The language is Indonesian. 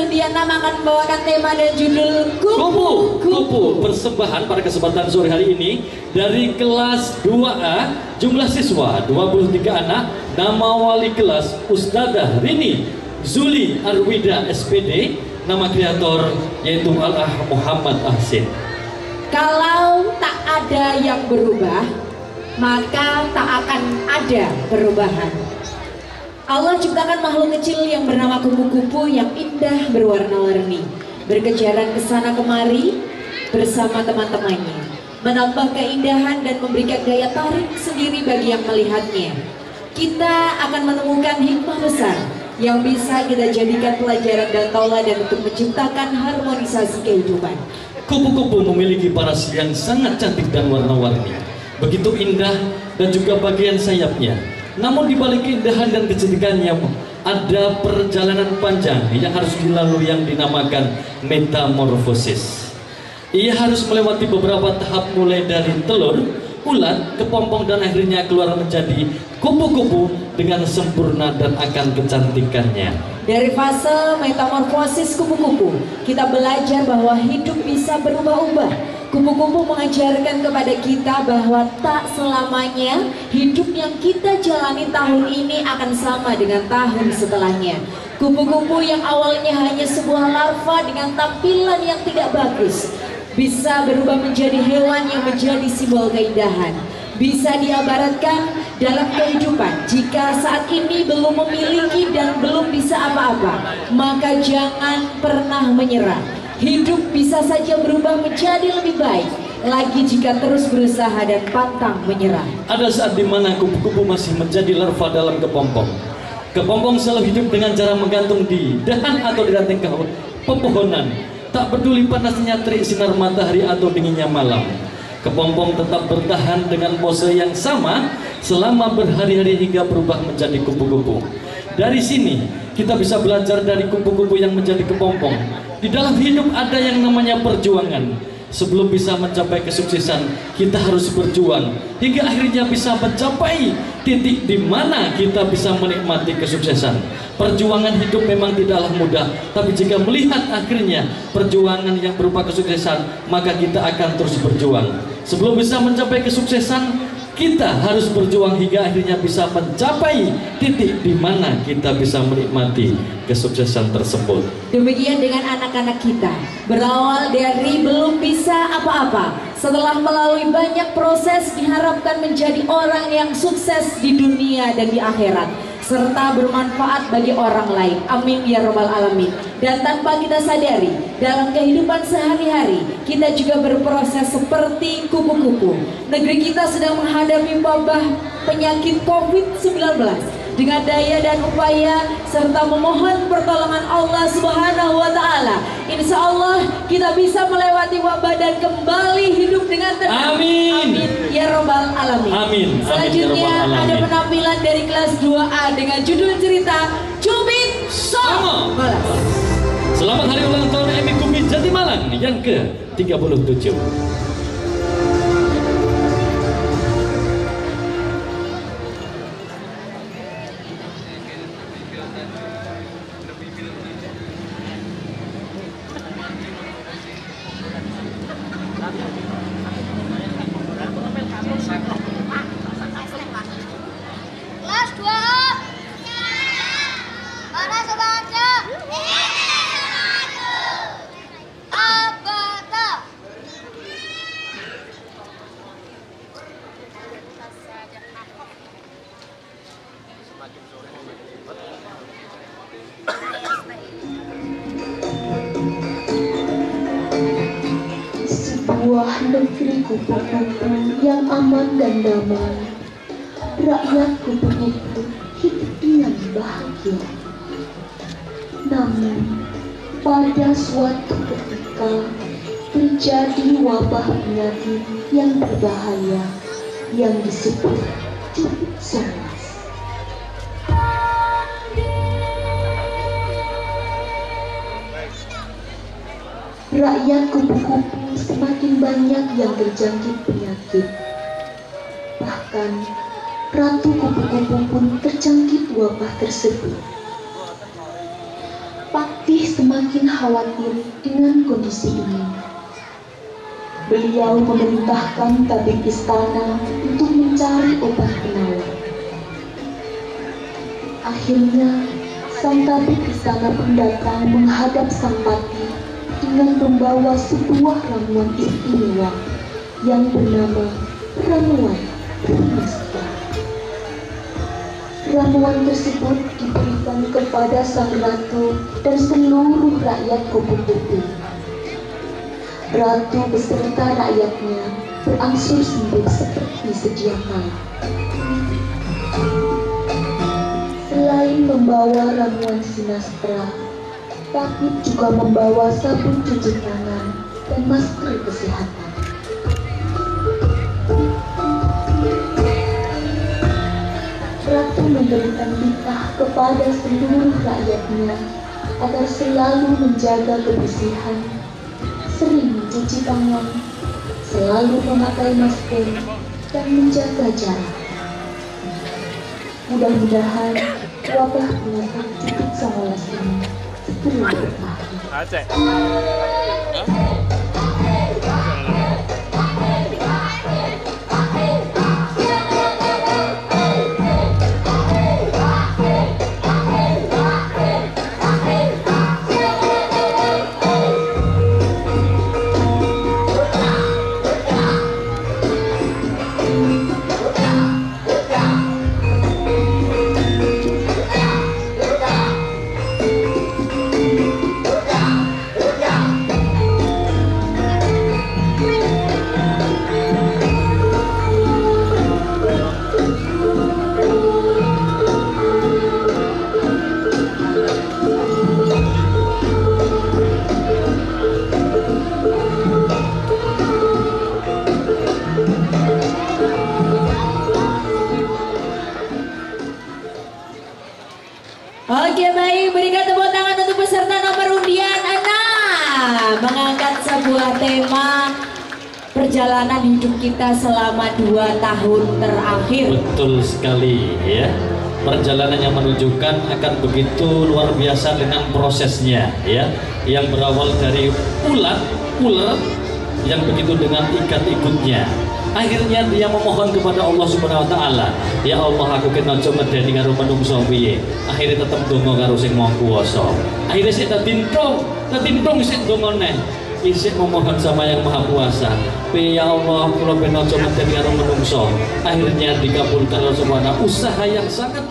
Rudiana akan membawakan tema dan judul Kupu persembahan pada kesempatan sore hari ini dari kelas 2A, jumlah siswa 23 anak, nama wali kelas Ustadzah Rini Zuli Arwida SPD, nama kreator yaitu Al-Ah Muhammad Ahsin. Kalau tak ada yang berubah, maka tak akan ada perubahan. Allah ciptakan makhluk kecil yang bernama kupu-kupu yang indah berwarna-warni, berkejaran ke sana kemari bersama teman-temannya, menambah keindahan dan memberikan daya tarik sendiri bagi yang melihatnya. Kita akan menemukan hikmah besar yang bisa kita jadikan pelajaran dan tauladan untuk menciptakan harmonisasi kehidupan. Kupu-kupu memiliki paras yang sangat cantik dan warna-warni, begitu indah dan juga bagian sayapnya. Namun di balik keindahan dan kecantikannya ada perjalanan panjang yang harus dilalui yang dinamakan metamorfosis. Ia harus melewati beberapa tahap mulai dari telur, ulat, kepompong dan akhirnya keluar menjadi kupu-kupu dengan sempurna dan akan kecantikannya. Dari fase metamorfosis kupu-kupu, kita belajar bahwa hidup bisa berubah-ubah. Kupu-kupu mengajarkan kepada kita bahwa tak selamanya hidup yang kita jalani tahun ini akan sama dengan tahun setelahnya. Kupu-kupu yang awalnya hanya sebuah larva dengan tampilan yang tidak bagus, bisa berubah menjadi hewan yang menjadi simbol keindahan. Bisa diibaratkan dalam kehidupan, jika saat ini belum memiliki dan belum bisa apa-apa, maka jangan pernah menyerah. Hidup bisa saja berubah menjadi lebih baik lagi jika terus berusaha dan pantang menyerah. Ada saat di mana kupu-kupu masih menjadi larva dalam kepompong. Kepompong selalu hidup dengan cara menggantung di dahan atau di ranting pepohonan. Tak peduli panasnya terik sinar matahari atau dinginnya malam, kepompong tetap bertahan dengan pose yang sama selama berhari-hari hingga berubah menjadi kupu-kupu. Dari sini kita bisa belajar dari kupu-kupu yang menjadi kepompong. Di dalam hidup ada yang namanya perjuangan. Sebelum bisa mencapai kesuksesan, kita harus berjuang hingga akhirnya bisa mencapai titik di mana kita bisa menikmati kesuksesan. Perjuangan hidup memang tidaklah mudah, tapi jika melihat akhirnya perjuangan yang berupa kesuksesan, maka kita akan terus berjuang. Sebelum bisa mencapai kesuksesan, kita harus berjuang hingga akhirnya bisa mencapai titik di mana kita bisa menikmati kesuksesan tersebut. Demikian dengan anak-anak kita, berawal dari belum bisa apa-apa, setelah melalui banyak proses diharapkan menjadi orang yang sukses di dunia dan di akhirat, serta bermanfaat bagi orang lain. Amin ya robbal alamin. Dan tanpa kita sadari, dalam kehidupan sehari-hari kita juga berproses seperti kupu-kupu. Negeri kita sedang menghadapi wabah penyakit COVID-19. Dengan daya dan upaya serta memohon pertolongan Allah Subhanahu wa Ta'ala, insya Allah kita bisa melewati wabah dan kembali hidup dengan tenang. Amin. Amin ya robbal alamin. Amin. Selanjutnya ada penampilan dari kelas 2A dengan judul cerita Cubit Song. Selamat hari ulang tahun Emi Kumi Jati Malang yang ke-37. Sebuah negeri kupu-kupu yang aman dan damai, rakyat kupu-kupu hidup dengan bahagia. Namun pada suatu ketika terjadi wabah penyakit yang berbahaya yang disebut cubit songas. Rakyat kupu-kupu semakin banyak yang terjangkit penyakit. Bahkan ratu kupu-kupu pun terjangkit wabah tersebut. Paktih Patih semakin khawatir dengan kondisi ini. Beliau memerintahkan tabib istana untuk mencari obat penawar. Akhirnya, sang tabib istana pun datang menghadap sang Patih dengan membawa sebuah ramuan istimewa yang bernama ramuan Brahmastra. Ramuan tersebut diberikan kepada sang ratu dan seluruh rakyat kupu-kupu. Ratu beserta rakyatnya berangsur sembuh seperti sedia kala. Selain membawa ramuan sinastra, tabib juga membawa sabun cuci tangan dan masker kesehatan. Ratu memberikan titah kepada seluruh rakyatnya agar selalu menjaga kebersihan, sering mencuci tangan, selalu memakai masker, dan menjaga jarak. Mudah-mudahan wabah penyakit COVID-19 ini segera berakhir. Oke, baik, berikan tepuk tangan untuk peserta nomor undian 6 mengangkat sebuah tema perjalanan hidup kita selama 2 tahun terakhir. Betul sekali ya. Perjalanan yang menunjukkan akan begitu luar biasa dengan prosesnya ya, yang berawal dari ular yang begitu dengan ikat-ikutnya. Akhirnya dia memohon kepada Allah Subhanahu wa taala, ya Allah, aku kena coba medeni karo menungso piye. Akhirnya tetep donga karo sing Maha Kuwasa. Akhirnya sik tatimprong sik donga neh. Isik memohon sama yang Maha Kuasa. Ya Allah, kula ben aja medeni karo menungso. Akhirnya dikabulkan Allah Subhanahu, usaha yang sangat